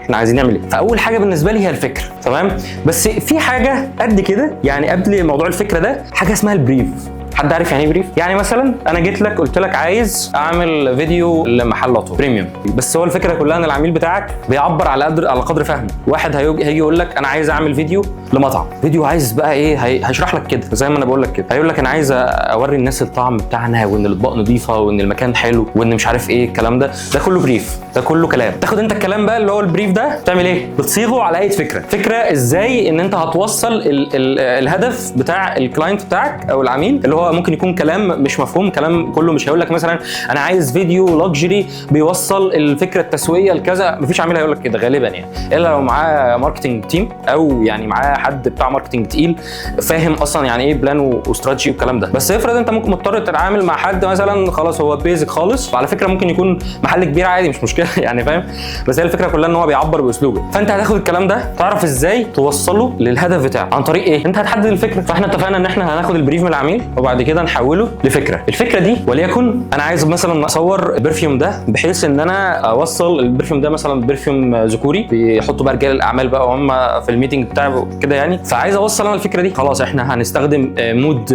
احنا عايزين نعمل ايه. فاول حاجه بالنسبه لي هي الفكره، تمام. بس في حاجه قد كده يعني قبل موضوع الفكره ده، حاجه اسمها البريف. حد عارف يعني ايه بريف؟ يعني مثلا انا جيت لك قلت لك عايز اعمل فيديو لمحلاته بريميوم، بس هو الفكره كلها ان العميل بتاعك بيعبر على قدر فهمه. واحد هيجي يقول لك انا عايز اعمل فيديو لمطعم، فيديو عايز بقى ايه، هيشرح لك كده زي ما انا بقول لك كده، هيقول لك انا عايز اوري الناس الطعم بتاعنا، وان الاطباق نظيفه، وان المكان حلو، وان مش عارف ايه الكلام ده كله بريف، ده كله كلام. تاخد انت الكلام بقى اللي هو البريف ده تعمل ايه؟ بتصيغه على اي فكره ازاي ان انت هتوصل الهدف بتاع الكلاينت بتاعك او العميل، اللي هو ممكن يكون كلام مش مفهوم، كلام كله مش هيقول لك مثلا انا عايز فيديو لوكسجري بيوصل الفكره التسويقيه لكذا، مفيش عميل هيقول لك كده غالبا يعني، الا لو معاه ماركتنج تيم او يعني معاه حد بتاع ماركتنج تقيل فاهم اصلا يعني ايه بلان واستراتيجي والكلام ده. بس افرض انت ممكن مضطر تتعامل مع حد مثلا خلاص هو بيزك خالص، وعلى فكره ممكن يكون محل كبير عادي مش مشكله يعني فاهم، بس هي الفكره كلها ان هو بيعبر باسلوبه. فانت هتاخد الكلام ده تعرف ازاي توصله للهدف بتاعك عن طريق ايه؟ انت هتحدد الفكره. فاحنا اتفقنا ان احنا هناخد البريف من العميل وبعد كده نحوله لفكره. الفكره دي وليكن انا عايز مثلا اصور البرفيوم ده بحيث ان انا اوصل البرفيوم ده مثلا برفيوم ذكوري بيحطوا بقى رجال الاعمال بقى وهم في الميتنج بتاعه كده يعني، فعايز اوصل انا الفكره دي. خلاص احنا هنستخدم مود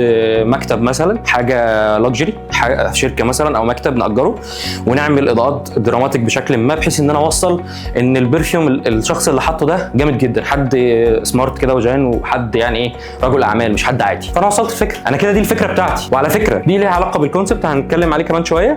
مكتب مثلا، حاجه لوكسجري، شركه مثلا او مكتب ناجره، ونعمل اضاءات دراماتيك بشكل ما بحيث ان انا اوصل ان البرفيوم الشخص اللي حاطه ده جامد جدا، حد سمارت كده وجان، وحد يعني ايه رجل اعمال مش حد عادي. فانا وصلت الفكره، انا كده دي الفكره بتاعتي. وعلى فكره دي ليها علاقه بالكونسبت هنتكلم عليه كمان شويه.